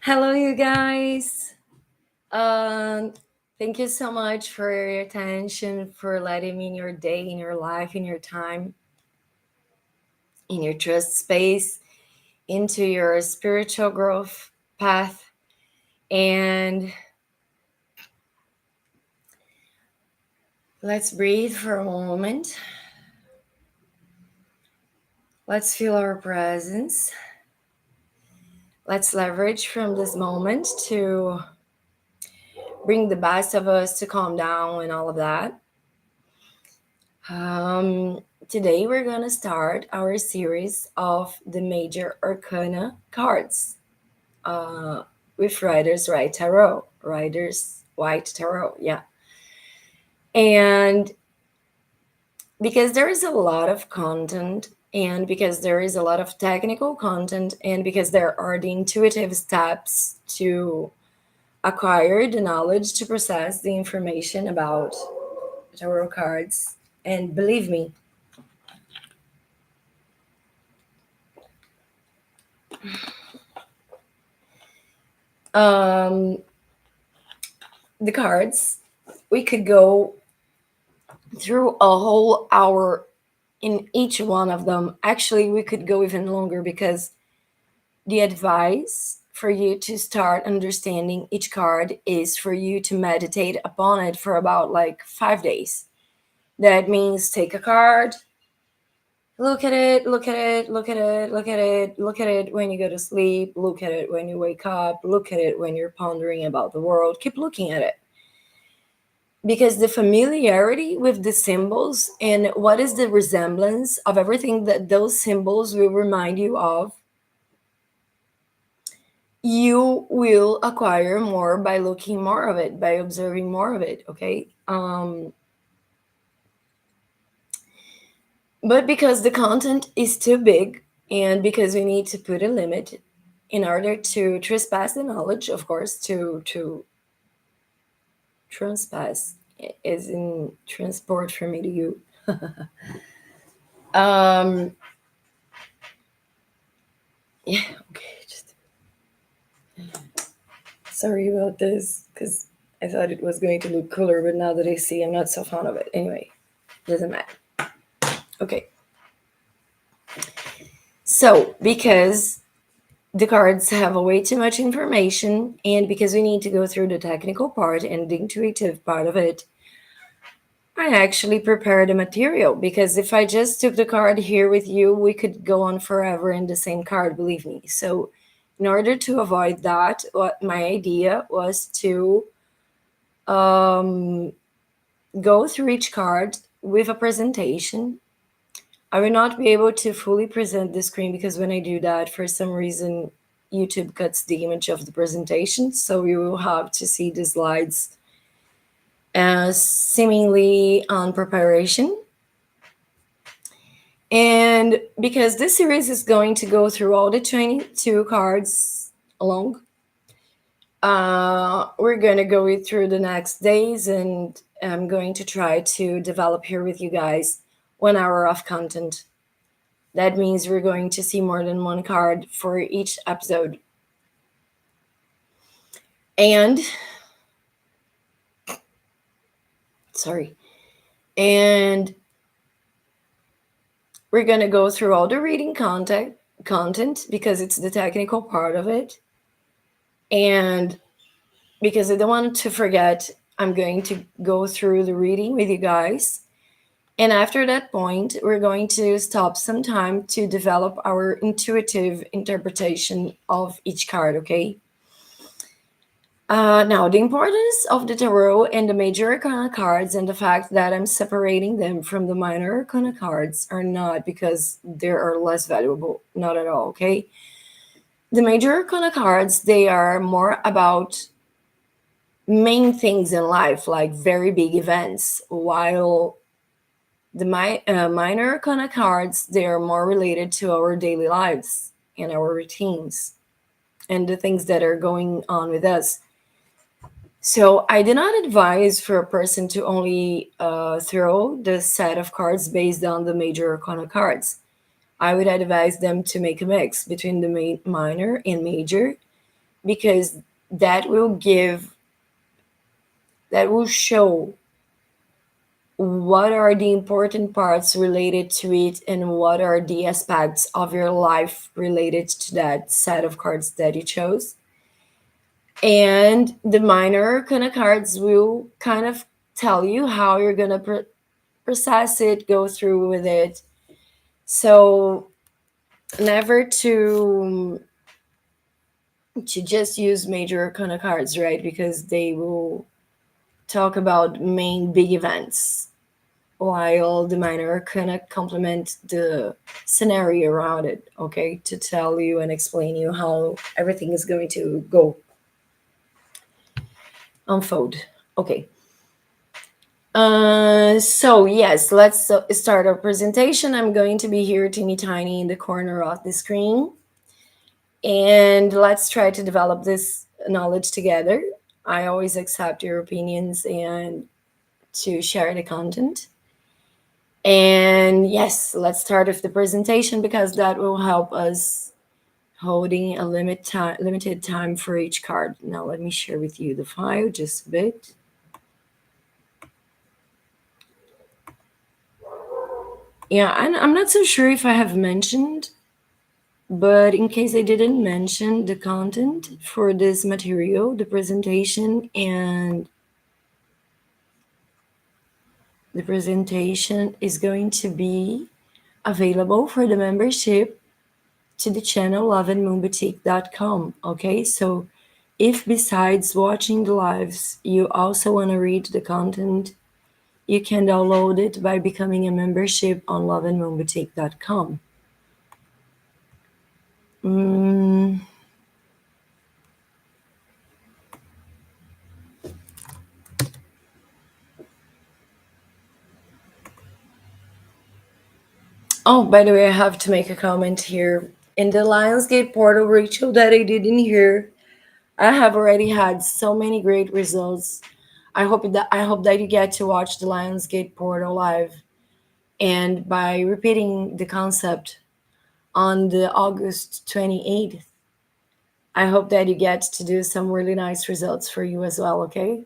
Hello, you guys. Um, Thank you so much for your attention, for letting me in your day, in your life, in your time, in your trust space, into your spiritual growth path. And let's breathe for a moment. Let's feel our presence. Let's leverage from this moment to bring the best of us to calm down and all of that. Today we're gonna start our series of the Major Arcana cards with Riders Right Tarot, Riders White Tarot, yeah. And because there is a lot of content, and because there is a lot of technical content, and because there are the intuitive steps to acquire the knowledge to process the information about tarot cards, and believe me, um, the cards, we could go through a whole hour in each one of them. Actually, we could go even longer because the advice for you to start understanding each card is for you to meditate upon it for about like 5 days. That means take a card, look at it, look at it, look at it, look at it, look at it when you go to sleep, look at it when you wake up, look at it when you're pondering about the world. Keep looking at it, because the familiarity with the symbols and what is the resemblance of everything that those symbols will remind you of, you will acquire more by looking more of it, by observing more of it. Okay. But because the content is too big, and because we need to put a limit in order to trespass the knowledge, of course, to trespass is in transport from me to you. um yeah, okay, just sorry about this, because I thought it was going to look cooler, but now that I see, I'm not so fond of it. Anyway, doesn't matter. Okay. So, because the cards have a way too much information, and because we need to go through the technical part and the intuitive part of it, I actually prepared a material, because if I just took the card here with you, we could go on forever in the same card, believe me. So, in order to avoid that, what my idea was to um, go through each card with a presentation. I will not be able to fully present the screen, because when I do that, for some reason, YouTube cuts the image of the presentation. So you will have to see the slides as seemingly on preparation. And because this series is going to go through all the 22 cards along, we're going to go through the next days, and I'm going to try to develop here with you guys 1 hour of content. That means we're going to see more than one card for each episode. And sorry. And we're going to go through all the reading content because it's the technical part of it. And because I don't want to forget, I'm going to go through the reading with you guys. And after that point, we're going to stop some time to develop our intuitive interpretation of each card, okay? Now, the importance of the tarot and the major arcana cards, and the fact that I'm separating them from the minor arcana cards, are not because they are less valuable, not at all, okay? The major arcana cards, they are more about main things in life, like very big events, while the minor arcana cards, they are more related to our daily lives and our routines and the things that are going on with us. So I do not advise for a person to only throw the set of cards based on the major arcana cards. I would advise them to make a mix between the minor and major, because that will give, that will show what are the important parts related to it and what are the aspects of your life related to that set of cards that you chose. And the minor arcana cards will kind of tell you how you're going to process it, go through with it. So never to just use major arcana cards, right? Because they will talk about main big events, while the minor arcana complement the scenario around it, okay? To tell you and explain you how everything is going to go unfold. Okay. So yes, let's start our presentation. I'm going to be here teeny tiny in the corner of the screen. And let's try to develop this knowledge together. I always accept your opinions and to share the content. And yes, let's start with the presentation because that will help us holding a limited time for each card. Now let me share with you the file just a bit. Yeah, I'm not so sure if I have mentioned, but in case I didn't mention the content for this material, the presentation is going to be available for the membership to the channel loveandmoonboutique.com. Okay, so if besides watching the lives, you also want to read the content, you can download it by becoming a membership on loveandmoonboutique.com. Oh, by the way, I have to make a comment here. In the Lionsgate portal, Rachel, that I didn't hear, I have already had so many great results. I hope that you get to watch the Lionsgate portal live, and by repeating the concept on the August 28th, I hope that you get to do some really nice results for you as well. Okay,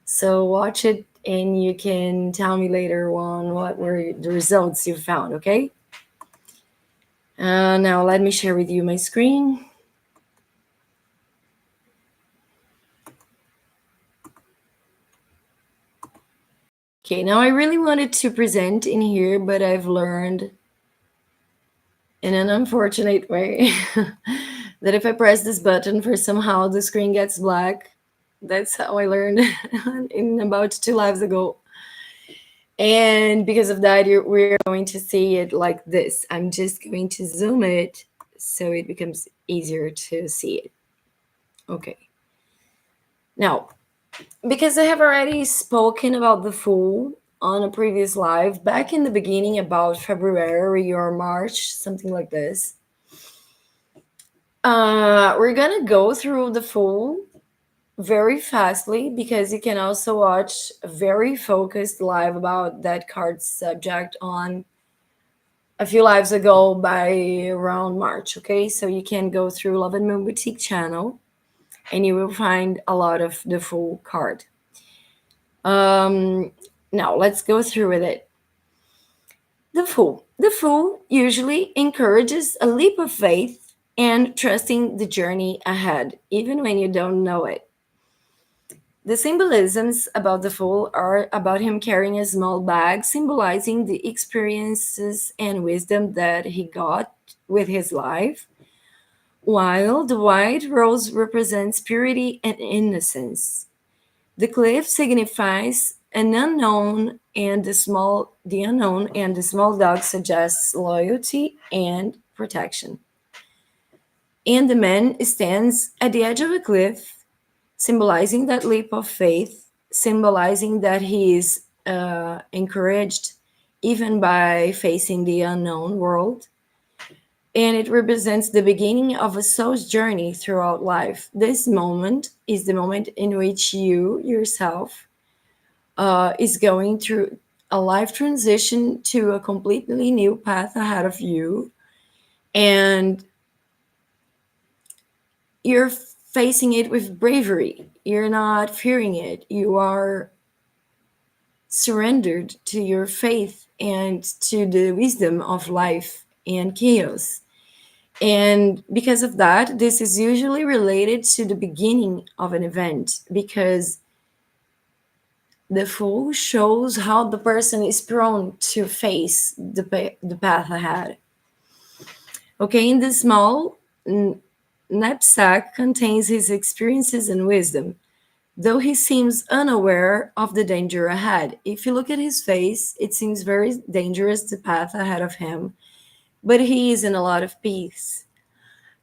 so watch it and you can tell me later on what were the results you found. Okay. Now let me share with you my screen. Okay, now I really wanted to present in here, but I've learned in an unfortunate way that if I press this button for somehow the screen gets black. That's how I learned in about 2 lives ago. And because of that, we're going to see it like this. I'm just going to zoom it so it becomes easier to see it. Okay. Now, because I have already spoken about the Fool on a previous live back in the beginning, about February or March, something like this. We're gonna go through the Fool very fastly because you can also watch a very focused live about that card subject on a few lives ago by around March. Okay, so you can go through Love and Moon Boutique channel and you will find a lot of the Fool card. Now let's go through with it. The Fool. The Fool usually encourages a leap of faith and trusting the journey ahead, even when you don't know it. The symbolisms about the Fool are about him carrying a small bag, symbolizing the experiences and wisdom that he got with his life, while the white rose represents purity and innocence. The cliff signifies an unknown, and the unknown and the small dog suggests loyalty and protection. And the man stands at the edge of a cliff, symbolizing that leap of faith, symbolizing that he is encouraged even by facing the unknown world. And it represents the beginning of a soul's journey throughout life. This moment is the moment in which you yourself is going through a life transition to a completely new path ahead of you. And you're facing it with bravery. You're not fearing it. You are surrendered to your faith and to the wisdom of life and chaos. And because of that, this is usually related to the beginning of an event, because the fool shows how the person is prone to face the path ahead. Okay, in the small knapsack contains his experiences and wisdom, though he seems unaware of the danger ahead. If you look at his face, it seems very dangerous, the path ahead of him, but he is in a lot of peace.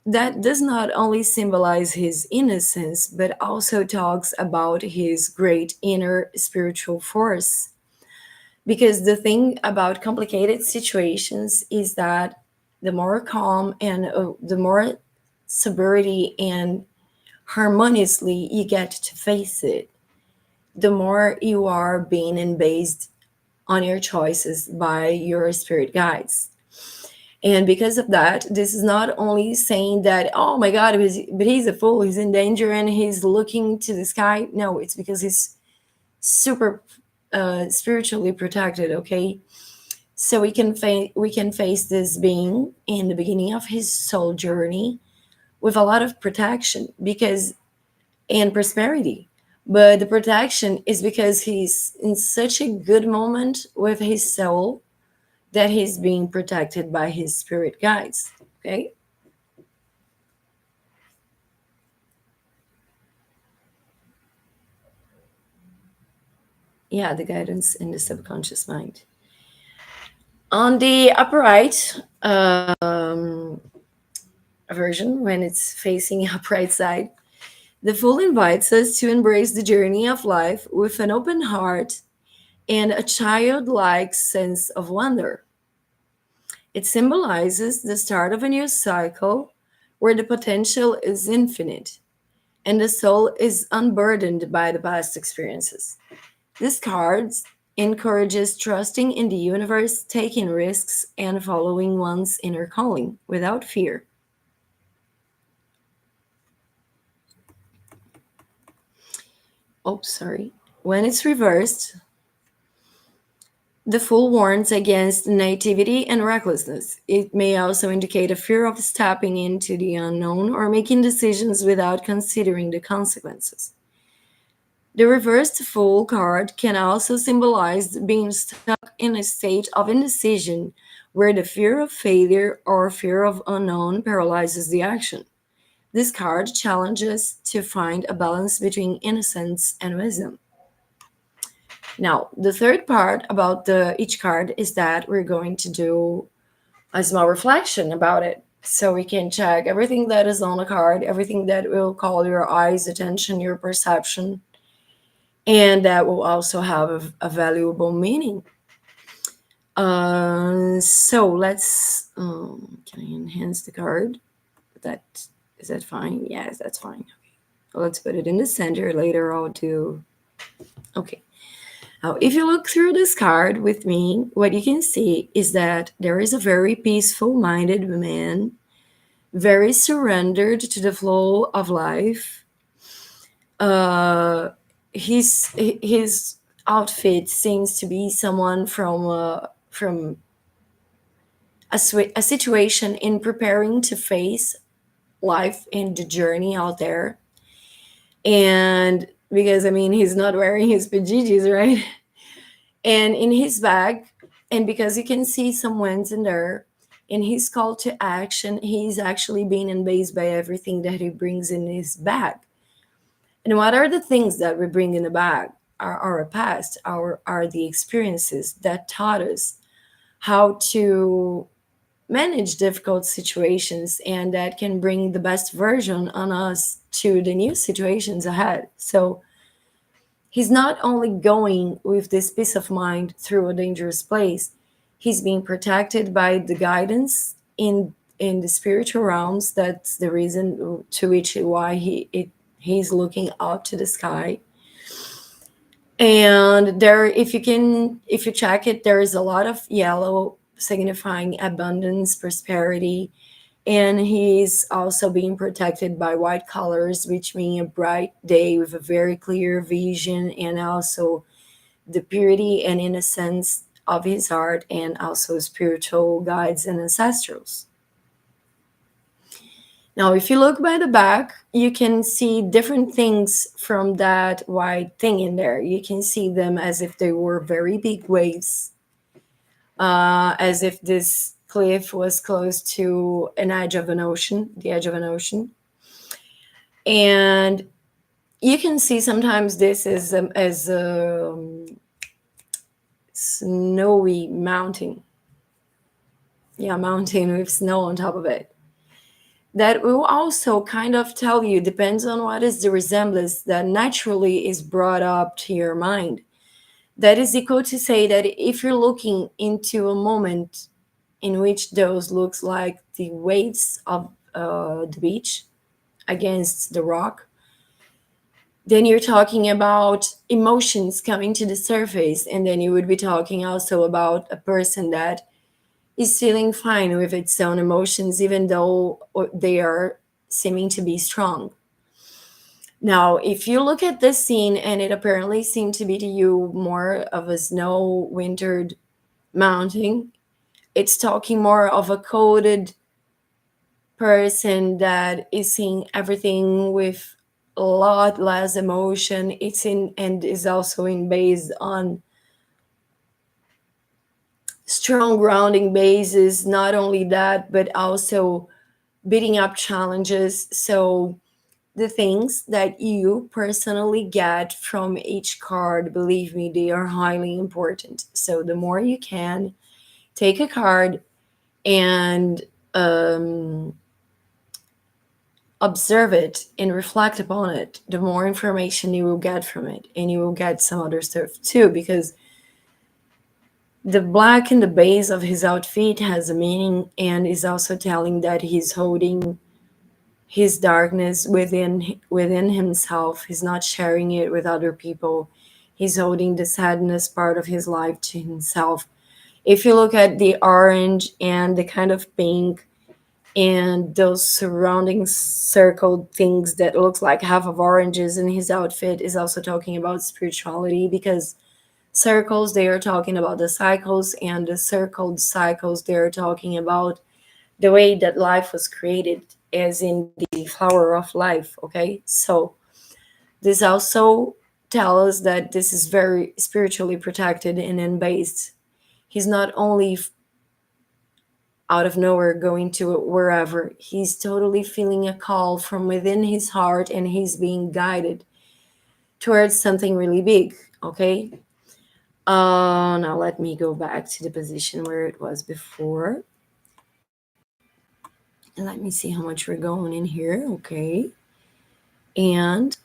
That does not only symbolize his innocence, but also talks about his great inner spiritual force. Because the thing about complicated situations is that the more calm and the more sobriety and harmoniously you get to face it, the more you are being based on your choices by your spirit guides. And because of that, this is not only saying that, oh my God, but he's a fool, he's in danger and he's looking to the sky. No, it's because he's super spiritually protected, okay? So we can face this being in the beginning of his soul journey with a lot of protection because and prosperity. But the protection is because he's in such a good moment with his soul that he's being protected by his spirit guides. Okay? Yeah, the guidance in the subconscious mind. On the upright version, when it's facing upright side, the Fool invites us to embrace the journey of life with an open heart and a childlike sense of wonder. It symbolizes the start of a new cycle where the potential is infinite and the soul is unburdened by the past experiences. This card encourages trusting in the universe, taking risks, and following one's inner calling without fear. Oh, sorry. When it's reversed, the Fool warns against naivety and recklessness. It may also indicate a fear of stepping into the unknown or making decisions without considering the consequences. The reversed Fool card can also symbolize being stuck in a state of indecision where the fear of failure or fear of unknown paralyzes the action. This card challenges to find a balance between innocence and wisdom. Now, the third part about each card is that we're going to do a small reflection about it. So we can check everything that is on the card, everything that will call your eyes attention, your perception, and that will also have a valuable meaning. So let's can I enhance the card? That is that fine? Yes, that's fine. Okay. Well, let's put it in the center. Later I'll do. Okay. Now, if you look through this card with me, what you can see is that there is a very peaceful minded man, very surrendered to the flow of life. Uh, his outfit seems to be someone from a situation in preparing to face life and the journey out there. And because I mean he's not wearing his pajamas, right? And in his bag, and because you can see some winds in there, in his call to action, he's actually being embased by everything that he brings in his bag. And what are the things that we bring in the bag? Our past, are the experiences that taught us how to manage difficult situations and that can bring the best version on us to the new situations ahead. So he's not only going with this peace of mind through a dangerous place, he's being protected by the guidance in the spiritual realms. That's the reason to which why he's looking up to the sky. And there, if you check it, there is a lot of yellow signifying abundance, prosperity, And he's also being protected by white colors, which mean a bright day with a very clear vision, and also the purity and innocence of his heart, and also spiritual guides and ancestrals. Now, if you look by the back, you can see different things from that white thing in there. You can see them as if they were very big waves, as if this cliff was close to an edge of an ocean, the edge of an ocean. And you can see sometimes this as a snowy mountain. Yeah, mountain with snow on top of it. That will also kind of tell you, depends on what is the resemblance that naturally is brought up to your mind. That is equal to say that if you're looking into a moment in which those looks like the waves of the beach against the rock, then you're talking about emotions coming to the surface, and then you would be talking also about a person that is feeling fine with its own emotions, even though they are seeming to be strong. Now, if you look at this scene and it apparently seemed to be to you more of a snow wintered mountain, it's talking more of a coded person that is seeing everything with a lot less emotion. It's in and is also in based on strong grounding bases. Not only that, but also beating up challenges. So the things that you personally get from each card, believe me, they are highly important. So the more you can take a card and um, observe it and reflect upon it, the more information you will get from it. And you will get some other stuff too, because the black in the base of his outfit has a meaning and is also telling that he's holding his darkness within himself. He's not sharing it with other people. He's holding the sadness part of his life to himself. If you look at the orange and the kind of pink and those surrounding circled things that looks like half of oranges in his outfit, is also talking about spirituality, because circles, they are talking about the cycles, and the circled cycles, they are talking about the way that life was created, as in the flower of life. Okay, so this also tells us that this is very spiritually protected and then based. He's not only out of nowhere going to wherever, he's totally feeling a call from within his heart, and he's being guided towards something really big. Okay, now let me go back to the position where it was before. And let me see how much we're going in here. Okay. And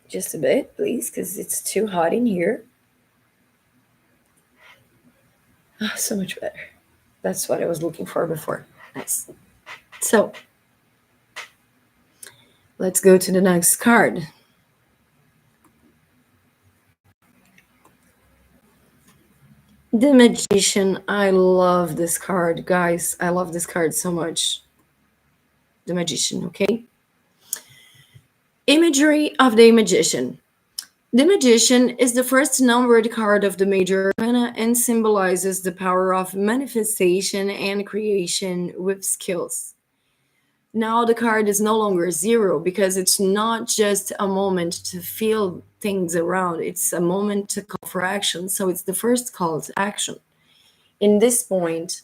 just a bit, please, because it's too hot in here. Oh, so much better. That's what I was looking for before. Nice. So let's go to the next card. The Magician. I love this card, guys. I love this card so much. The Magician, okay? Imagery of the Magician. The Magician is the first numbered card of the Major Arcana and symbolizes the power of manifestation and creation with skills. Now the card is no longer zero, because it's not just a moment to feel things around, it's a moment to call for action. So it's the first call to action. In this point,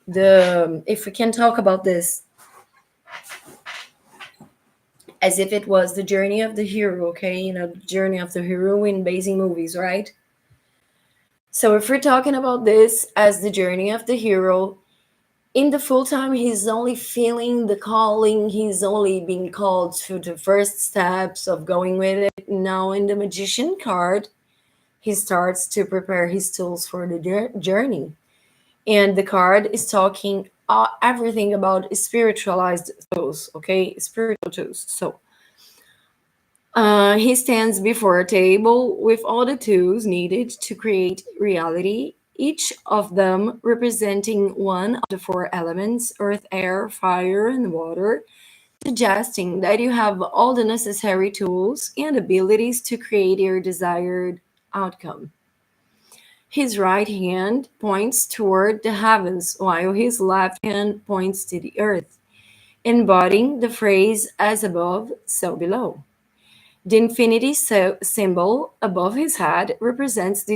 the if we can talk about this as if it was the journey of the hero, okay, the journey of the hero in basing movies, right? So if we're talking about this as the journey of the hero, in the full time, he's only feeling the calling, he's only being called to the first steps of going with it. Now in the Magician card, he starts to prepare his tools for the journey. And the card is talking everything about spiritualized tools, okay, spiritual tools. So He stands before a table with all the tools needed to create reality, each of them representing one of the four elements: earth, air, fire, and water, suggesting that you have all the necessary tools and abilities to create your desired outcome. His right hand points toward the heavens, while his left hand points to the earth, embodying the phrase as above, so below. The infinity symbol above his head represents the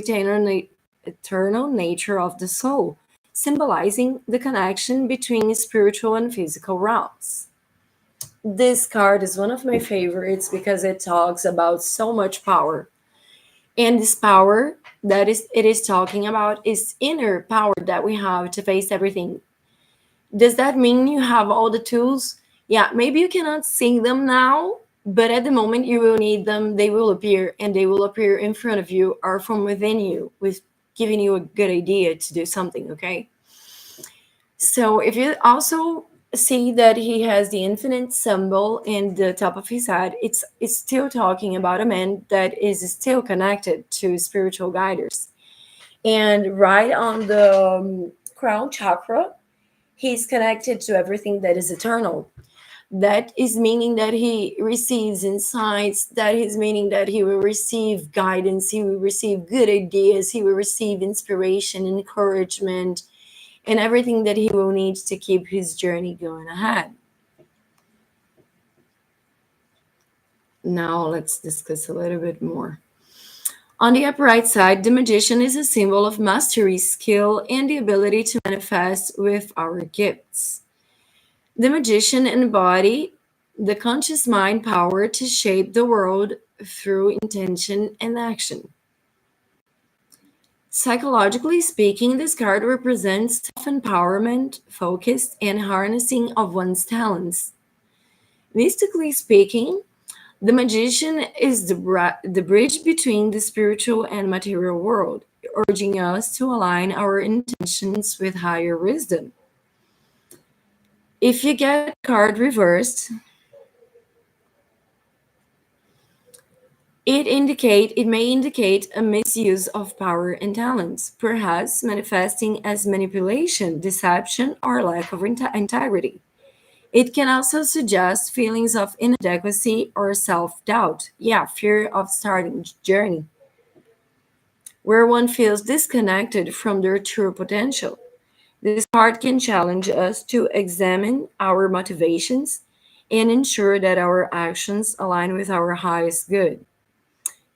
eternal nature of the soul, symbolizing the connection between spiritual and physical realms. This card is one of my favorites because it talks about so much power. And this power that is it is talking about is inner power that we have to face everything. Does that mean you have all the tools? Yeah, maybe you cannot see them now, but at the moment you will need them, they will appear, and they will appear in front of you or from within you, with giving you a good idea to do something, okay? So if you also see that he has the infinite symbol in the top of his head, it's still talking about a man that is still connected to spiritual guiders. And right on the crown chakra, he's connected to everything that is eternal. That is meaning that he receives insights, that is meaning that he will receive guidance, he will receive good ideas, he will receive inspiration, encouragement, and everything that he will need to keep his journey going ahead. Now let's discuss a little bit more. On the upper right side, the magician is a symbol of mastery, skill, and the ability to manifest with our gifts. The magician embodies the conscious mind power to shape the world through intention and action. Psychologically speaking, this card represents self empowerment, focus, and harnessing of one's talents. Mystically speaking, the magician is the bridge between the spiritual and material world, urging us to align our intentions with higher wisdom. If you get the card reversed, it may indicate a misuse of power and talents, perhaps manifesting as manipulation, deception, or lack of integrity. It can also suggest feelings of inadequacy or self-doubt. Yeah, fear of starting journey, where one feels disconnected from their true potential. This card can challenge us to examine our motivations and ensure that our actions align with our highest good.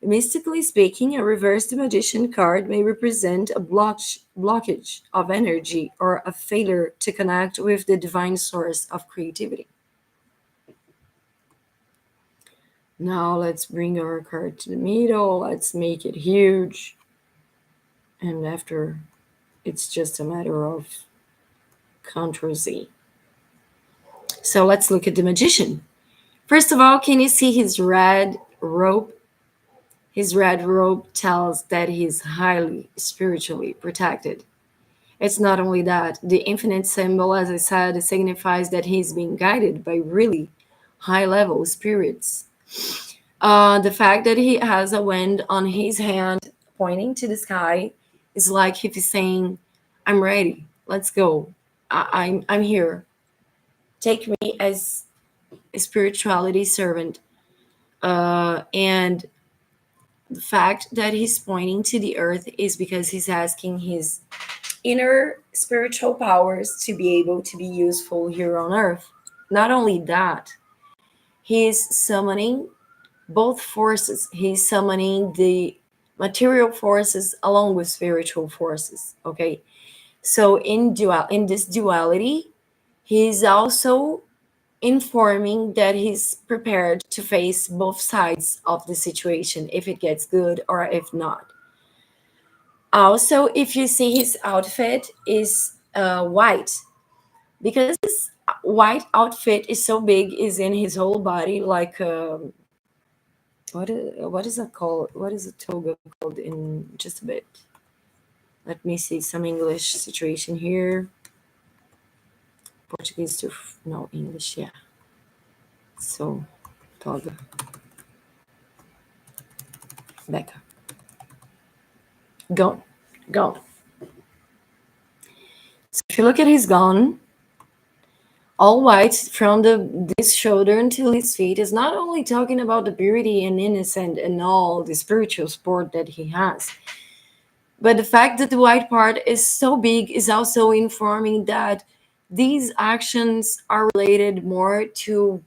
Mystically speaking, a reversed magician card may represent a blockage of energy or a failure to connect with the divine source of creativity. Now let's bring our card to the middle. Let's make it huge. And after, it's just a matter of Ctrl Z. So let's look at the magician. First of all, can you see his red robe? His red robe tells that he's highly spiritually protected. It's not only that, the infinite symbol, as I said, signifies that he's being guided by really high level spirits. The fact that he has a wind on his hand pointing to the sky is like if he's saying, I'm ready, let's go. I'm here. Take me as a spirituality servant. And the fact that he's pointing to the earth is because he's asking his inner spiritual powers to be able to be useful here on earth. Not only that, he's summoning both forces. He's summoning the material forces along with spiritual forces. Okay. So in this duality, he's also informing that he's prepared to face both sides of the situation if it gets good or if not. Also, if you see his outfit is white, because this white outfit is so big, is in his whole body, like what is it called? What is a toga called in just a bit? Let me see some English situation here. Portuguese to no English, yeah. So toga. Becca. Gone. Gone. So if you look at his gone, all white from this shoulder until his feet is not only talking about the purity and innocent and all the spiritual sport that he has, but the fact that the white part is so big is also informing that these actions are related more to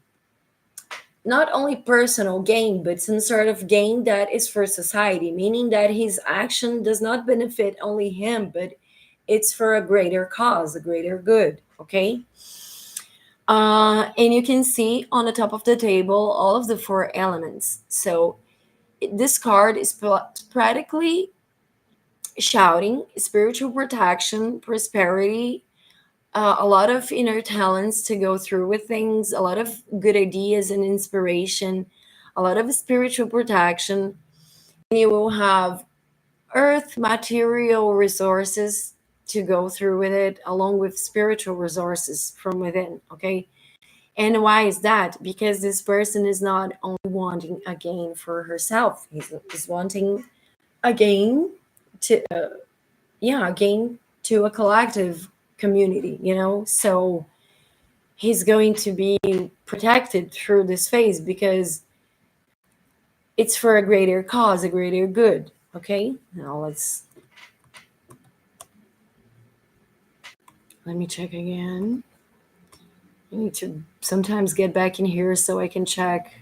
not only personal gain, but some sort of gain that is for society, meaning that his action does not benefit only him, but it's for a greater cause, a greater good. Okay. And you can see on the top of the table all of the four elements. So this card is practically shouting spiritual protection, prosperity, a lot of inner talents to go through with things, a lot of good ideas and inspiration, a lot of spiritual protection. And you will have earth material resources to go through with it, along with spiritual resources from within. Okay. And why is that? Because this person is not only wanting a gain for herself, he's wanting a gain to, yeah, a gain to a collective community, you know? So he's going to be protected through this phase because it's for a greater cause, a greater good. Okay, now let me check again. I need to sometimes get back in here so I can check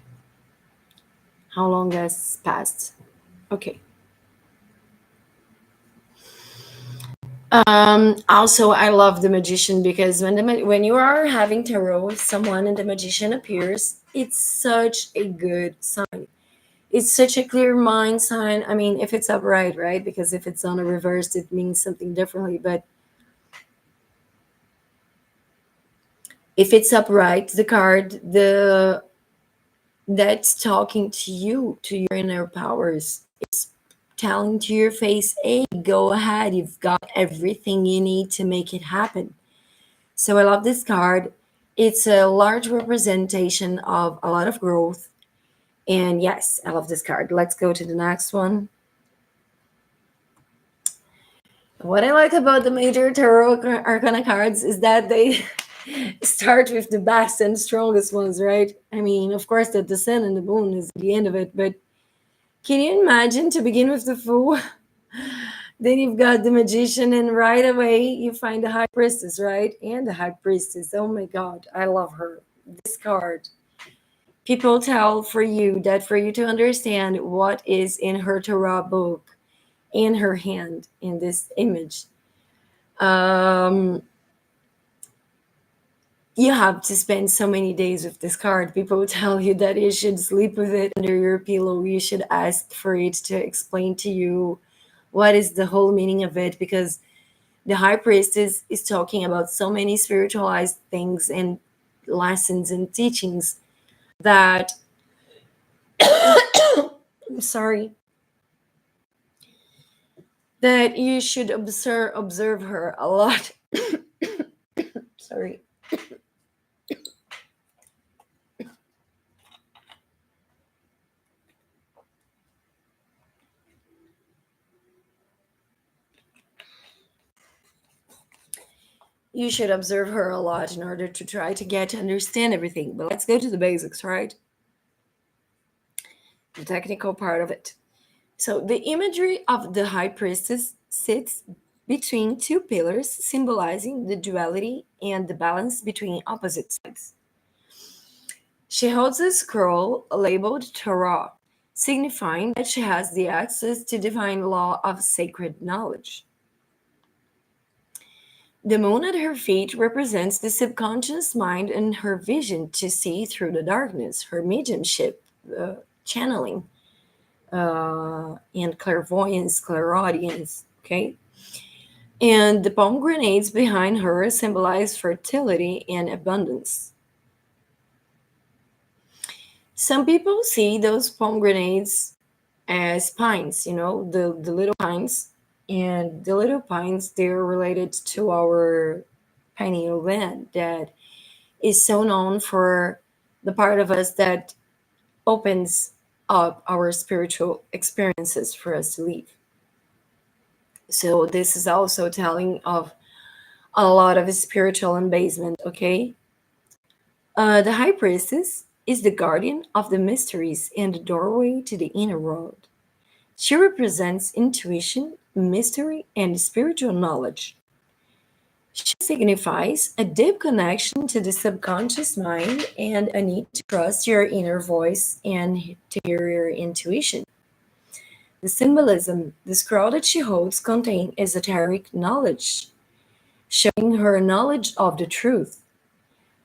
how long has passed. Okay. Also, I love the magician because when you are having tarot with someone and the magician appears, it's such a good sign. It's such a clear mind sign. I mean, if it's upright, right? Because if it's on a reversed, it means something differently. But if it's upright, the card, the that's talking to you, to your inner powers. It's telling to your face, hey, go ahead. You've got everything you need to make it happen. So I love this card. It's a large representation of a lot of growth. And yes, I love this card. Let's go to the next one. What I like about the major tarot arcana cards is that they start with the best and strongest ones, right? I mean, of course, that the sun and the moon is the end of it, but can you imagine to begin with the fool? Then you've got the magician, and right away you find the high priestess, right? And the high priestess. Oh my god, I love her. This card. People tell for you that for you to understand what is in her tarot book, in her hand, in this image, um, you have to spend so many days with this card. People tell you that you should sleep with it under your pillow. You should ask for it to explain to you what is the whole meaning of it, because the high priestess is talking about so many spiritualized things and lessons and teachings that I'm sorry, that you should observe her a lot. Sorry. You should observe her a lot in order to try to get to understand everything. But let's go to the basics, right? The technical part of it. So the imagery of the high priestess sits between two pillars, symbolizing the duality and the balance between opposite sides. She holds a scroll labeled Torah, signifying that she has the access to divine law of sacred knowledge. The moon at her feet represents the subconscious mind and her vision to see through the darkness, her mediumship, channeling, and clairvoyance, clairaudience. Okay. And the pomegranates behind her symbolize fertility and abundance. Some people see those pomegranates as pines, you know, the little pines. And the little pines, they're related to our pineal gland that is so known for the part of us that opens up our spiritual experiences for us to live. So this is also telling of a lot of spiritual embasement, okay? The high priestess is the guardian of the mysteries and the doorway to the inner world. She represents intuition, mystery, and spiritual knowledge. She signifies a deep connection to the subconscious mind and a need to trust your inner voice and to hear your intuition. The symbolism, the scroll that she holds, contain esoteric knowledge, showing her knowledge of the truth.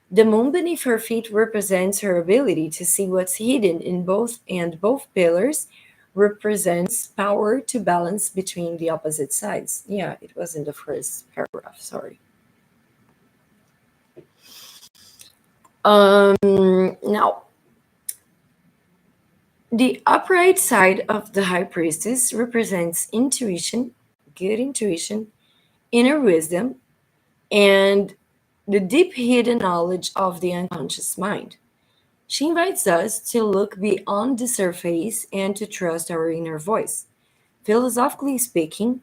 The moon beneath her feet represents her ability to see what's hidden in both, and both pillars represents power to balance between the opposite sides. Yeah, it was in the first paragraph, sorry. Now, the upright side of the high priestess represents intuition, good intuition, inner wisdom, and the deep hidden knowledge of the unconscious mind. She invites us to look beyond the surface and to trust our inner voice. Philosophically speaking,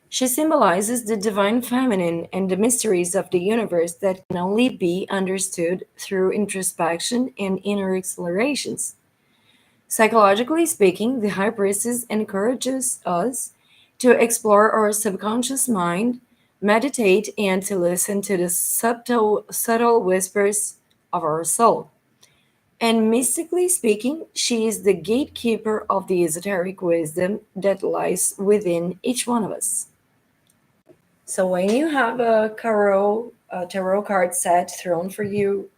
she symbolizes the divine feminine and the mysteries of the universe that can only be understood through introspection and inner explorations. Psychologically speaking, the high priestess encourages us to explore our subconscious mind, meditate, and to listen to the subtle whispers of our soul. And mystically speaking, she is the gatekeeper of the esoteric wisdom that lies within each one of us. So when you have a tarot card set thrown for you,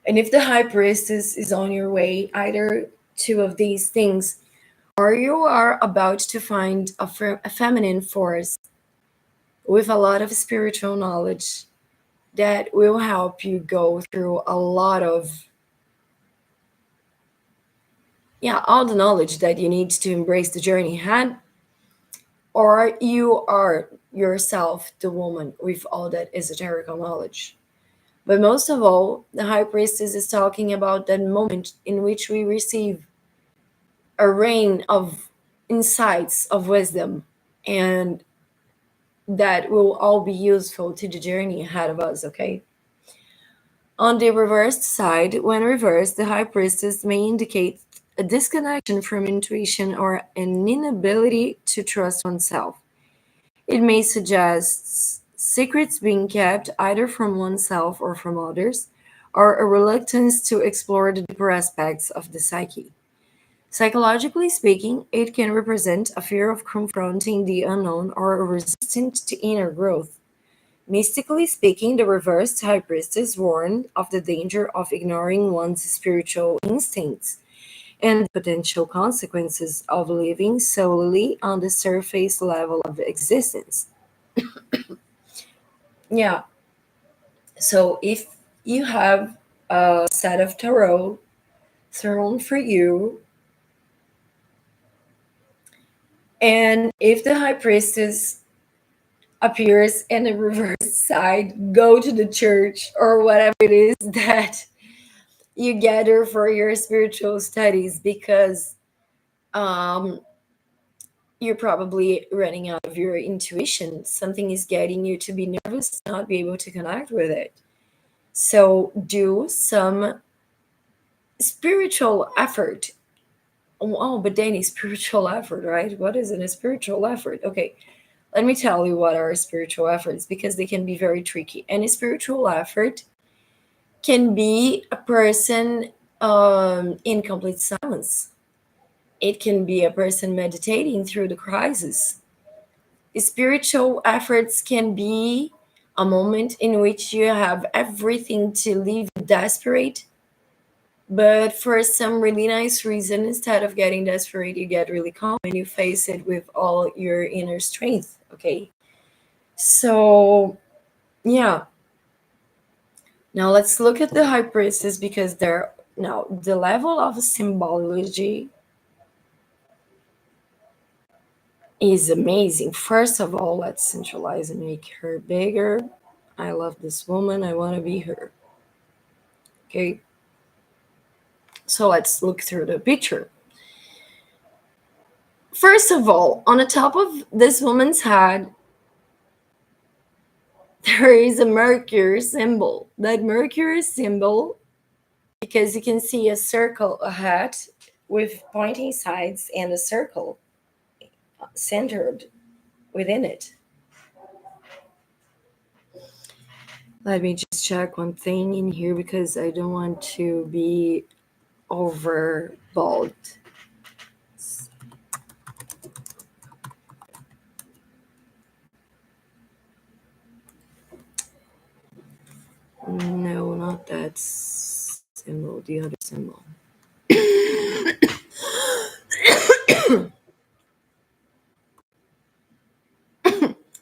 and if the high priestess is on your way, either two of these things, or you are about to find a feminine force with a lot of spiritual knowledge that will help you go through a lot of, yeah, all the knowledge that you need to embrace the journey ahead, or you are yourself the woman with all that esoteric knowledge. But most of all, the high priestess is talking about that moment in which we receive a rain of insights of wisdom, and that will all be useful to the journey ahead of us, okay? On the reversed side, when reversed, the high priestess may indicate a disconnection from intuition or an inability to trust oneself. It may suggest secrets being kept either from oneself or from others, or a reluctance to explore the deeper aspects of the psyche. Psychologically speaking, it can represent a fear of confronting the unknown or a resistance to inner growth. Mystically speaking, the reversed high priestess warned of the danger of ignoring one's spiritual instincts and the potential consequences of living solely on the surface level of existence. Yeah, so if you have a set of tarot thrown for you, and if the high priestess appears in the reverse side, go to the church or whatever it is that you gather for your spiritual studies, because um, you're probably running out of your intuition. Something is getting you to be nervous, not be able to connect with it. So do some spiritual effort. Oh, but Danny, spiritual effort, right? What is a spiritual effort? Okay, let me tell you what are spiritual efforts, because they can be very tricky. And a spiritual effort can be a person in complete silence. It can be a person meditating through the crisis. Spiritual efforts can be a moment in which you have everything to leave desperate, but for some really nice reason, instead of getting desperate, you get really calm and you face it with all your inner strength. Okay. So, yeah. Now let's look at the high priestess, because they're now the level of symbology is amazing. First of all, let's centralize and make her bigger. I love this woman. I want to be her. Okay. So let's look through the picture. First of all, on the top of this woman's head, there is a Mercury symbol. That Mercury symbol, because you can see a circle ahead with pointing sides and a circle centered within it. Let me just check one thing in here because I don't want to be overbold. No, not that symbol, the other symbol.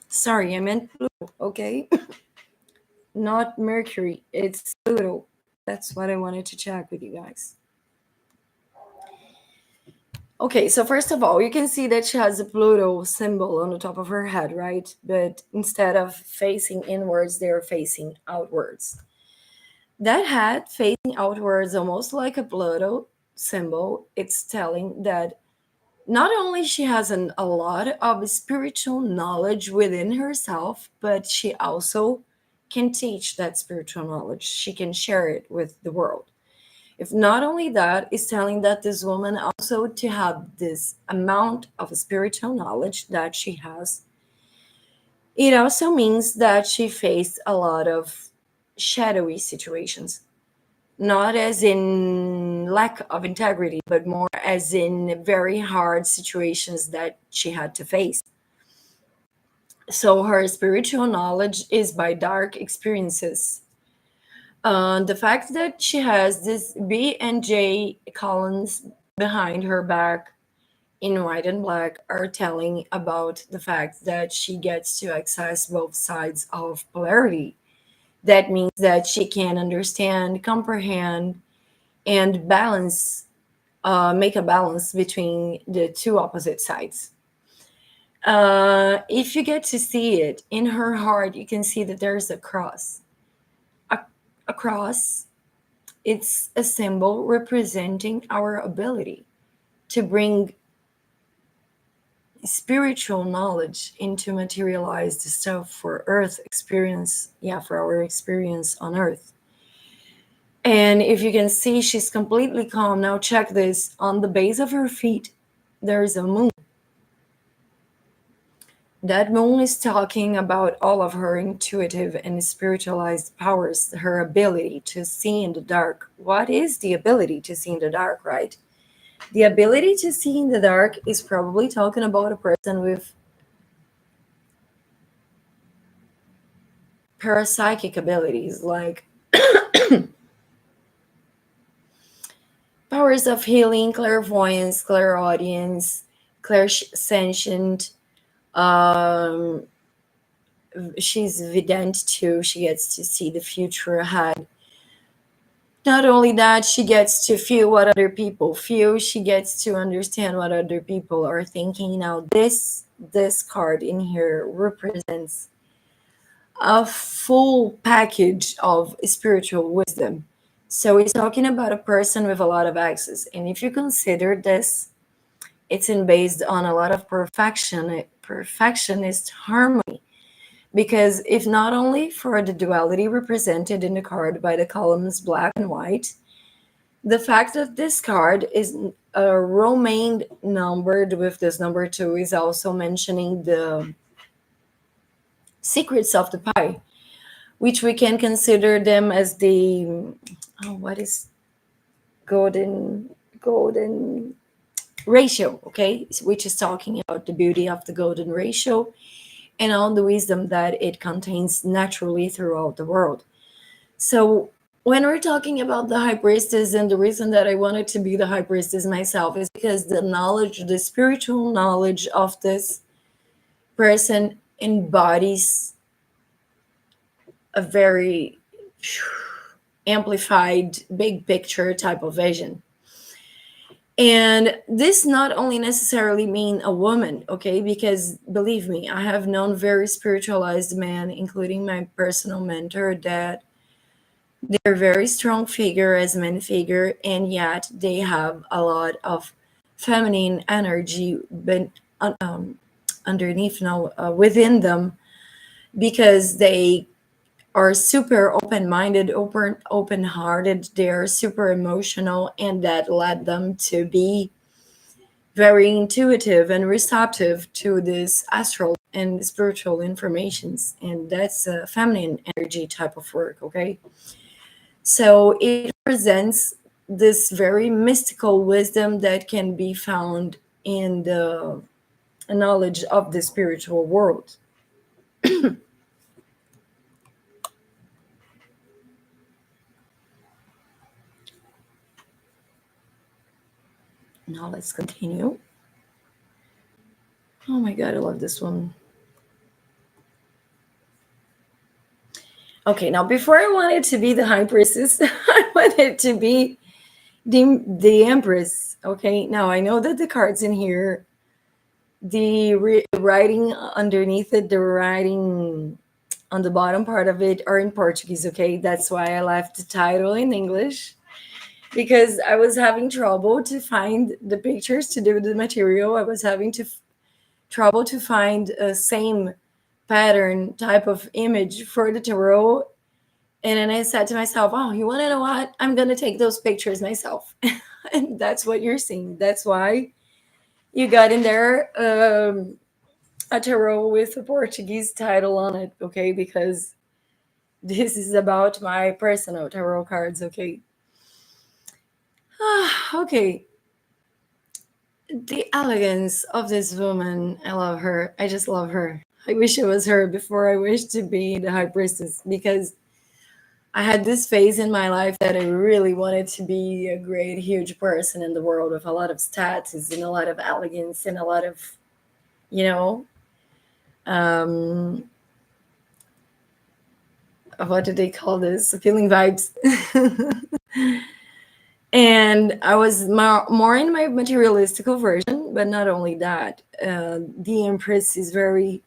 Sorry, I meant Pluto, okay? Not Mercury, it's Pluto. That's what I wanted to check with you guys. Okay, so first of all, you can see that she has a Pluto symbol on the top of her head, right? But instead of facing inwards, they're facing outwards. That head facing outwards, almost like a Pluto symbol, it's telling that not only she has a lot of spiritual knowledge within herself, but she also can teach that spiritual knowledge. She can share it with the world. If not only that, it's telling that this woman also to have this amount of spiritual knowledge that she has. It also means that she faced a lot of shadowy situations, not as in lack of integrity, but more as in very hard situations that she had to face. So her spiritual knowledge is by dark experiences. The fact that she has this B and J columns behind her back in white and black are telling about the fact that she gets to access both sides of polarity. That means that she can understand, comprehend, and balance, make a balance between the two opposite sides. If you get to see it in her heart, you can see that there's a cross. A cross, it's a symbol representing our ability to bring spiritual knowledge into materialized stuff for earth experience, yeah, for our experience on earth. And if you can see, she's completely calm. Now check this. On the base of her feet, there's a moon. That moon is talking about all of her intuitive and spiritualized powers, her ability to see in the dark. What is the ability to see in the dark, right? The ability to see in the dark is probably talking about a person with parapsychic abilities like powers of healing, clairvoyance, clairaudience, clairsentient. Um, she's vident too. She gets to see the future ahead. Not only that, she gets to feel what other people feel. She gets to understand what other people are thinking. Now, this card in here represents a full package of spiritual wisdom. So it's talking about a person with a lot of access. And if you consider this, it's in based on a lot of perfectionist harmony. Because if not only for the duality represented in the card by the columns black and white, the fact that this card is romaine numbered with this number two is also mentioning the secrets of the pie, which we can consider them as the what is golden ratio, okay, which is talking about the beauty of the golden ratio and all the wisdom that it contains naturally throughout the world. So when we're talking about the high priestess, and the reason that I wanted to be the high priestess myself is because the knowledge, the spiritual knowledge of this person embodies a very amplified big picture type of vision. And this not only necessarily mean a woman, okay, because believe me, I have known very spiritualized men, including my personal mentor, that They're very strong figure as men figure, and yet they have a lot of feminine energy, but underneath now, within them, because they are super open-minded, open-hearted. They're super emotional, and that led them to be very intuitive and receptive to this astral and spiritual informations, and that's a feminine energy type of work. Okay, so it presents this very mystical wisdom that can be found in the knowledge of the spiritual world. Now let's continue. Oh my god, I love this one. Okay, now before I wanted to be the high priestess, I wanted to be the empress. Okay, now I know that the cards in here, writing underneath it, the writing on the bottom part of it are in Portuguese. Okay, that's why I left the title in English, because I was having trouble to find the pictures to do the material. I was having trouble to find a same pattern type of image for the tarot. And then I said to myself, oh, you want to know what? I'm going to take those pictures myself. And that's what you're seeing. That's why you got in there a tarot with a Portuguese title on it, okay? Because this is about my personal tarot cards, okay? Okay. The elegance of this woman, I love her. I just love her. I wish it was her before I wish to be the high priestess, because I had this phase in my life that I really wanted to be a great, huge person in the world with a lot of status and a lot of elegance and a lot of, you know, um, what do they call this? Feeling vibes. And I was more in my materialistical version, but not only that, the Empress is very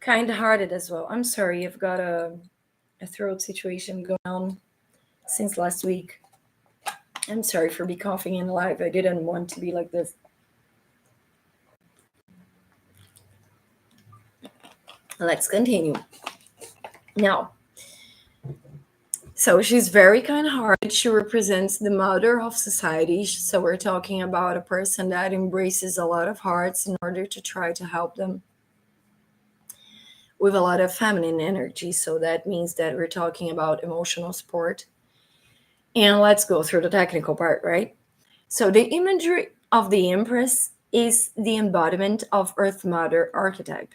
kind hearted as well. I'm sorry, I've got a throat situation going on since last week. I'm sorry for be coughing in live. I didn't want to be like this. Let's continue. Now, so she's very kind-hearted. She represents the mother of society. So we're talking about a person that embraces a lot of hearts in order to try to help them with a lot of feminine energy. So that means that we're talking about emotional support. And let's go through the technical part, right? So the imagery of the Empress is the embodiment of Earth Mother archetype.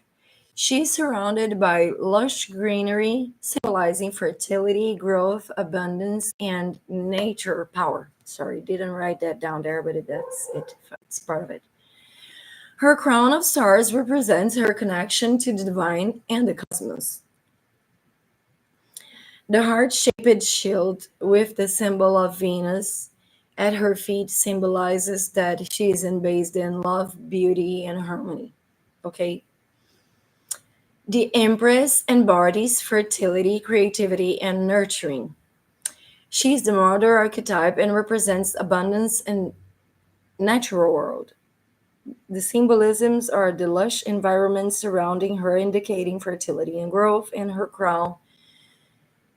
She's surrounded by lush greenery, symbolizing fertility, growth, abundance, and nature power. Sorry, didn't write that down there, but that's it. It's part of it. Her crown of stars represents her connection to the divine and the cosmos. The heart-shaped shield with the symbol of Venus at her feet symbolizes that she is based in love, beauty, and harmony. Okay. The Empress embodies fertility, creativity, and nurturing. She is the mother archetype and represents abundance in natural world. The symbolisms are the lush environment surrounding her, indicating fertility and growth, and her crown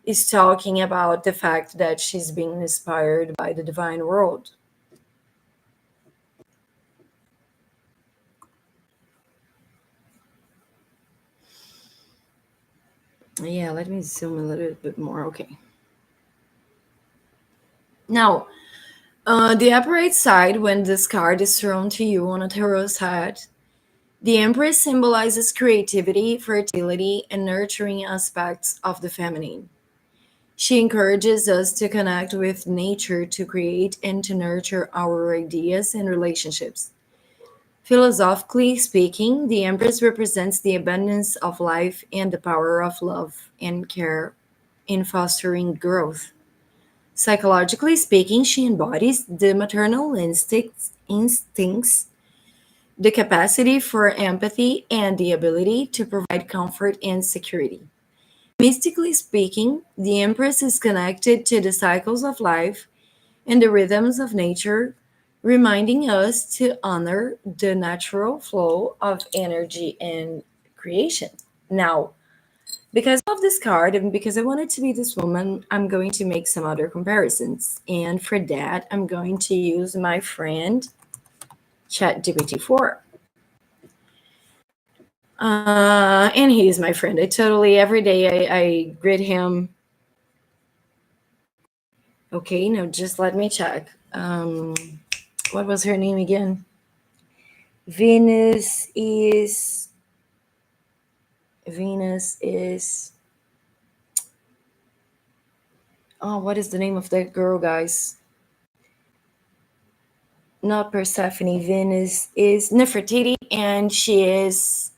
is talking about the fact that she's being inspired by the divine world. Yeah, let me zoom a little bit more. Okay. Now, the upper right side, when this card is thrown to you on a tarot side, the Empress symbolizes creativity, fertility, and nurturing aspects of the feminine. She encourages us to connect with nature to create and to nurture our ideas and relationships. Philosophically speaking, the Empress represents the abundance of life and the power of love and care in fostering growth. Psychologically speaking, she embodies the maternal instincts, the capacity for empathy, and the ability to provide comfort and security. Mystically speaking, the Empress is connected to the cycles of life and the rhythms of nature, reminding us to honor the natural flow of energy and creation. Now, because of this card and because I wanted to be this woman, I'm going to make some other comparisons. And for that, I'm going to use my friend ChatGPT 4. And he's my friend. I totally, every day, I greet him. Okay, now just let me check. What was her name again? Venus is. Venus is. Oh, what is the name of that girl, guys? Not Persephone. Venus is Nefertiti, and she is.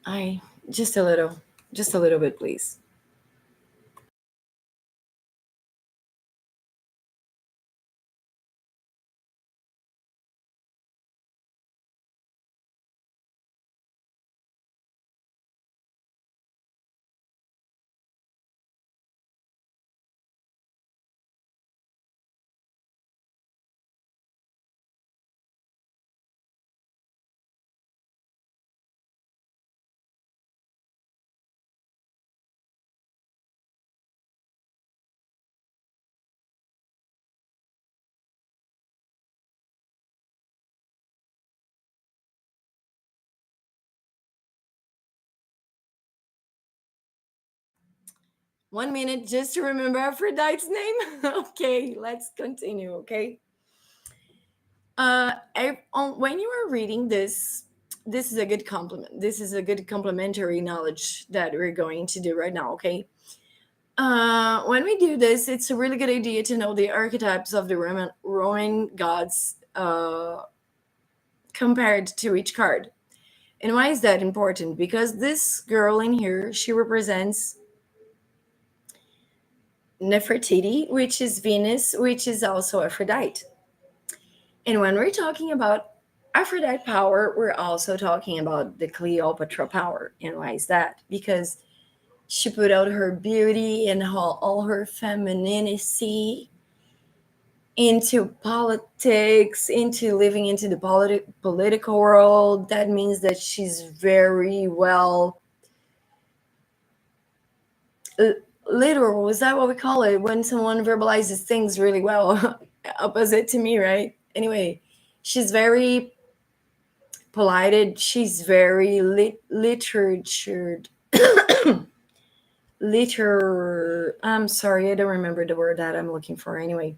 I just a little bit, please. One minute just to remember Aphrodite's name. Okay, let's continue. Okay. When you are reading this, this is a good compliment. This is a good complementary knowledge that we're going to do right now. Okay. When we do this, it's a really good idea to know the archetypes of the Roman gods compared to each card. And why is that important? Because this girl in here, she represents Nefertiti, which is Venus, which is also Aphrodite. And when we're talking about Aphrodite power, we're also talking about the Cleopatra power. And why is that? Because she put out her beauty and all her femininity into politics, into living into the political world. That means that she's very well uh, literal. Is that what we call it when someone verbalizes things really well? Opposite to me, right? Anyway, she's very polited. She's very literatured. I'm sorry, I don't remember the word that I'm looking for. Anyway,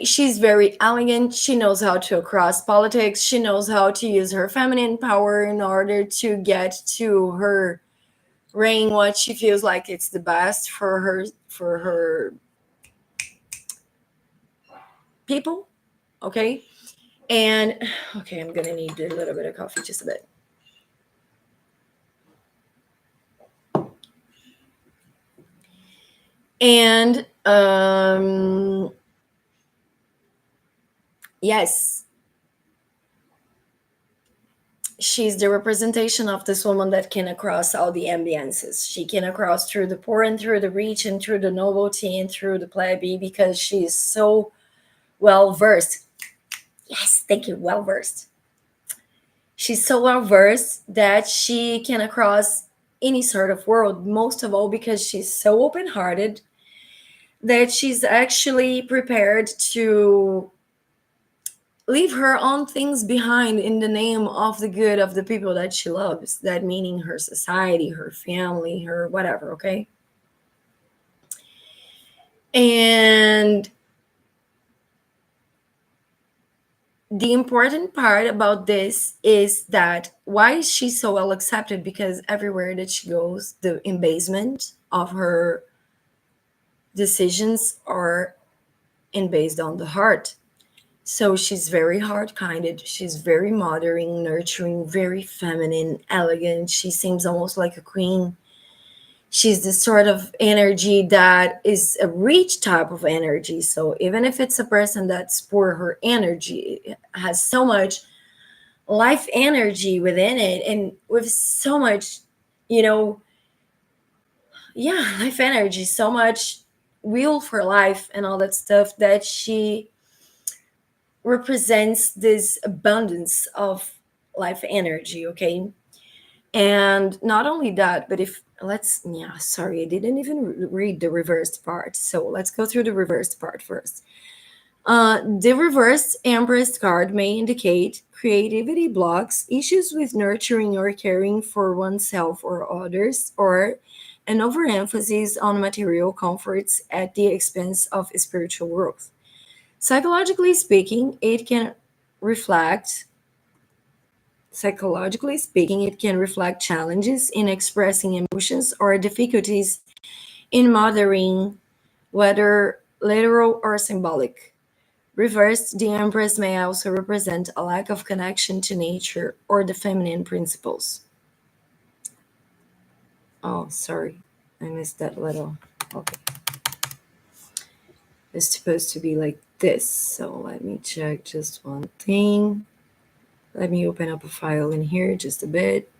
she's very elegant. She knows how to cross politics. She knows how to use her feminine power in order to get to her reign what she feels like it's the best for her people. Okay. And okay, I'm gonna need a little bit of coffee, just a bit. And yes, she's the representation of this woman that can across all the ambiances. She can across through the poor and through the rich and through the nobility and through the plebe because she is so well versed. Yes, thank you, well versed. She's so well versed that she can across any sort of world, most of all because she's so open hearted that she's actually prepared to leave her own things behind in the name of the good of the people that she loves, that meaning her society, her family, her whatever. Okay. And the important part about this is that why is she so well accepted? Because everywhere that she goes, the embasement of her decisions are based on the heart. So she's very hard kinded. She's very mothering, nurturing, very feminine, elegant. She seems almost like a queen. She's the sort of energy that is a rich type of energy. So even if it's a person that's poor, her energy has so much life energy within it, and with so much, you know, yeah, life energy, so much will for life and all that stuff, that she represents this abundance of life energy, okay? And not only that, but if let's, yeah, sorry, I didn't even read the reversed part. So let's go through the reversed part first. The reversed Empress card may indicate creativity blocks, issues with nurturing or caring for oneself or others, or an overemphasis on material comforts at the expense of spiritual growth. Psychologically speaking, it can reflect Psychologically speaking, it can reflect challenges in expressing emotions or difficulties in mothering, whether literal or symbolic. Reversed, the Empress may also represent a lack of connection to nature or the feminine principles. Oh, sorry, I missed that little. Okay, it's supposed to be like this, so let me check just one thing. Let me open up a file in here just a bit.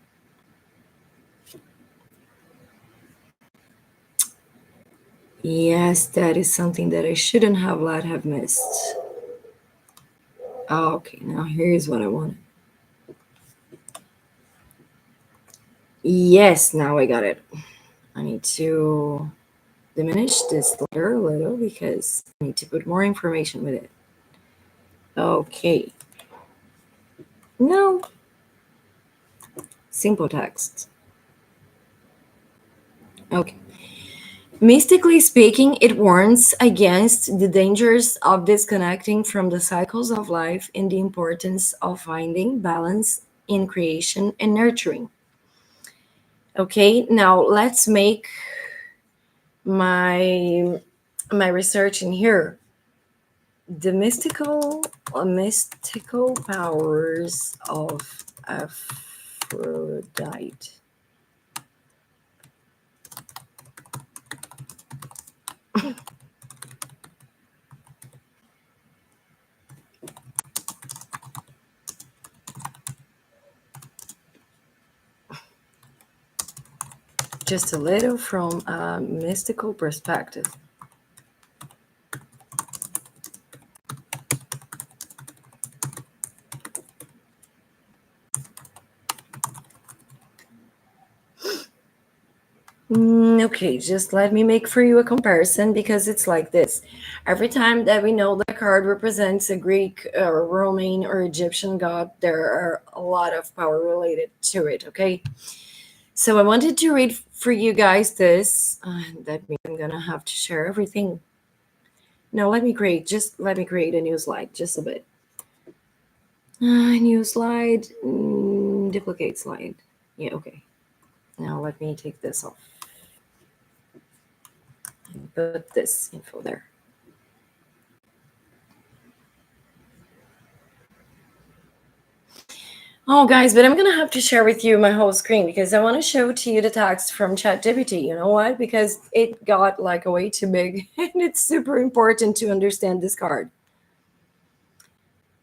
Yes, that is something that I shouldn't have let have missed. Okay, now here's what I wanted. Yes, now I got it. I need to diminish this letter a little because I need to put more information with it. Okay. No. Simple text. Okay. Mystically speaking, it warns against the dangers of disconnecting from the cycles of life and the importance of finding balance in creation and nurturing. Okay, now let's make my research in here. The mystical powers of Aphrodite. Just a little from a mystical perspective. Okay, just let me make for you a comparison because it's like this. Every time that we know the card represents a Greek or Roman or Egyptian god, there are a lot of power related to it, okay? So I wanted to read for you guys this. That means I'm gonna have to share everything. No, let me create a new slide, just a bit. New slide, duplicate slide. Yeah, okay. Now let me take this off and put this info there. Oh, guys, but I'm gonna have to share with you my whole screen because I want to show to you the text from ChatGPT. You know why? Because it got like way too big, and it's super important to understand this card.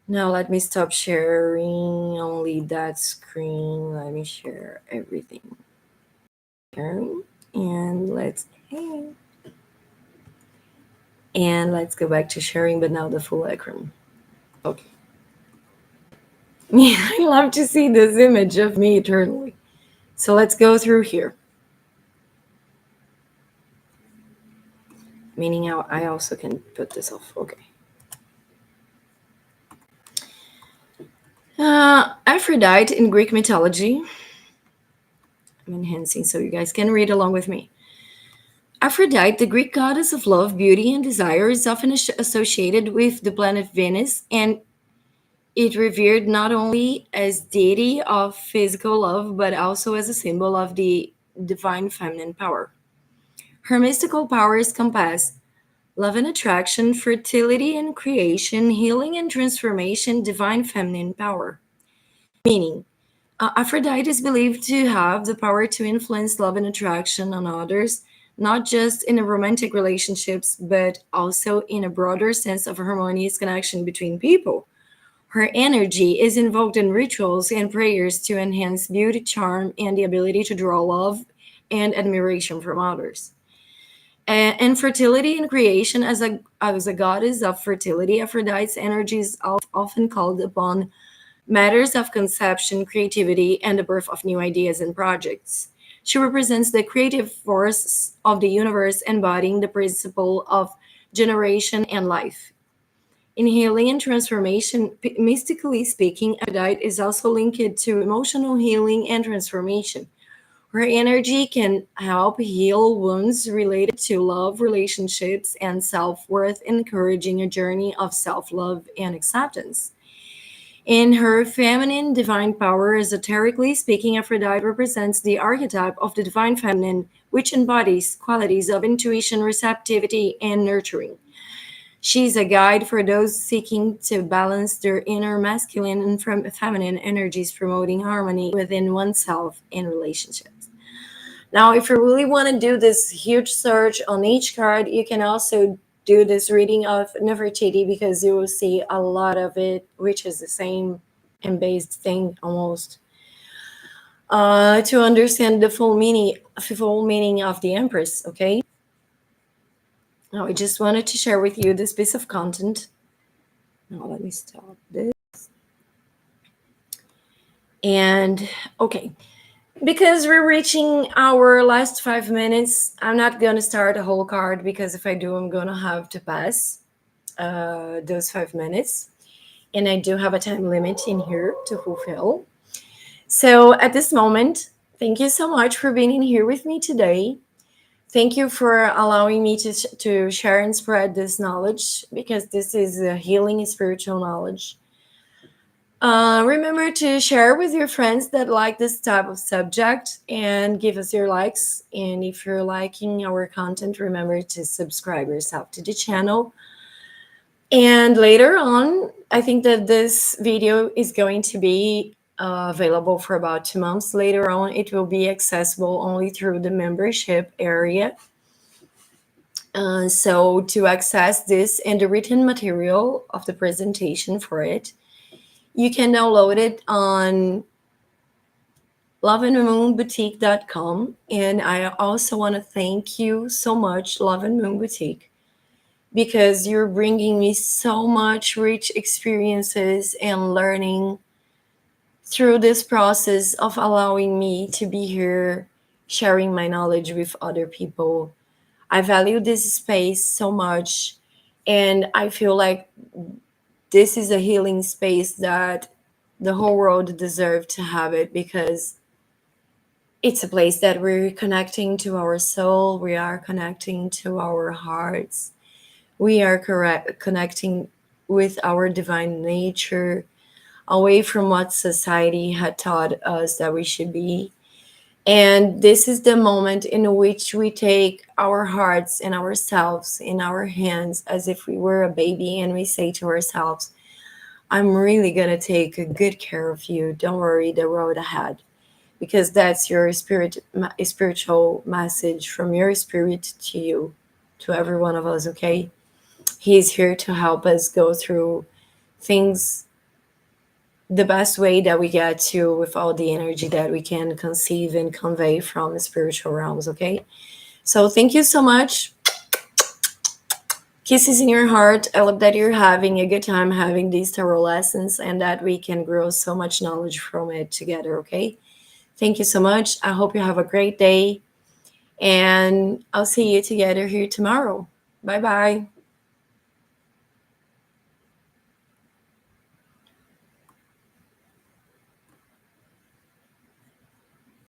Now let me stop sharing only that screen. Let me share everything. And let's go back to sharing, but now the full ecran. Okay. Yeah, I love to see this image of me eternally. So let's go through here. Meaning I also can put this off. Okay. Aphrodite in Greek mythology. I'm enhancing so you guys can read along with me. Aphrodite, the Greek goddess of love, beauty, and desire, is often associated with the planet Venus, and it revered not only as deity of physical love, but also as a symbol of the divine feminine power. Her mystical powers compass love and attraction, fertility and creation, healing and transformation, divine feminine power. Meaning, Aphrodite is believed to have the power to influence love and attraction on others, not just in a romantic relationships, but also in a broader sense of harmonious connection between people. Her energy is invoked in rituals and prayers to enhance beauty, charm, and the ability to draw love and admiration from others. And fertility and creation, as a goddess of fertility, Aphrodite's energy is often called upon matters of conception, creativity, and the birth of new ideas and projects. She represents the creative force of the universe, embodying the principle of generation and life. In healing and transformation, mystically speaking, Aphrodite is also linked to emotional healing and transformation. Her energy can help heal wounds related to love, relationships, and self worth, encouraging a journey of self love and acceptance. In her feminine divine power, esoterically speaking, Aphrodite represents the archetype of the divine feminine, which embodies qualities of intuition, receptivity, and nurturing. She's a guide for those seeking to balance their inner masculine and feminine energies, promoting harmony within oneself and relationships. Now, if you really want to do this huge search on each card, you can also do this reading of Nefertiti because you will see a lot of it, which is the same and based thing almost. To understand the full meaning of the Empress, okay? Now, I just wanted to share with you this piece of content. Now, let me stop this. And okay, because we're reaching our last 5 minutes, I'm not gonna start a whole card because if I do, I'm gonna have to pass those 5 minutes. And I do have a time limit in here to fulfill. So at this moment, thank you so much for being in here with me today. Thank you for allowing me to share and spread this knowledge because this is a healing spiritual knowledge. Remember to share with your friends that like this type of subject and give us your likes. And if you're liking our content, remember to subscribe yourself to the channel. And later on, I think that this video is going to be available for about 2 months. Later on, it will be accessible only through the membership area. So to access this and the written material of the presentation for it, you can download it on loveandmoonboutique.com. And I also want to thank you so much, Love and Moon Boutique, because you're bringing me so much rich experiences and learning through this process of allowing me to be here sharing my knowledge with other people. I value this space so much, and I feel like this is a healing space that the whole world deserves to have it because it's a place that we're connecting to our soul, we are connecting to our hearts, we are connecting with our divine nature, away from what society had taught us that we should be. And this is the moment in which we take our hearts and ourselves in our hands as if we were a baby, and we say to ourselves, I'm really going to take a good care of you. Don't worry, the road ahead. Because that's your spiritual message from your spirit to you, to every one of us, okay? He's here to help us go through things the best way that we get to, with all the energy that we can conceive and convey from the spiritual realms, okay? So thank you so much. Kisses in your heart. I love that you're having a good time having these tarot lessons and that we can grow so much knowledge from it together, okay? Thank you so much. I hope you have a great day, and I'll see you together here tomorrow. Bye bye.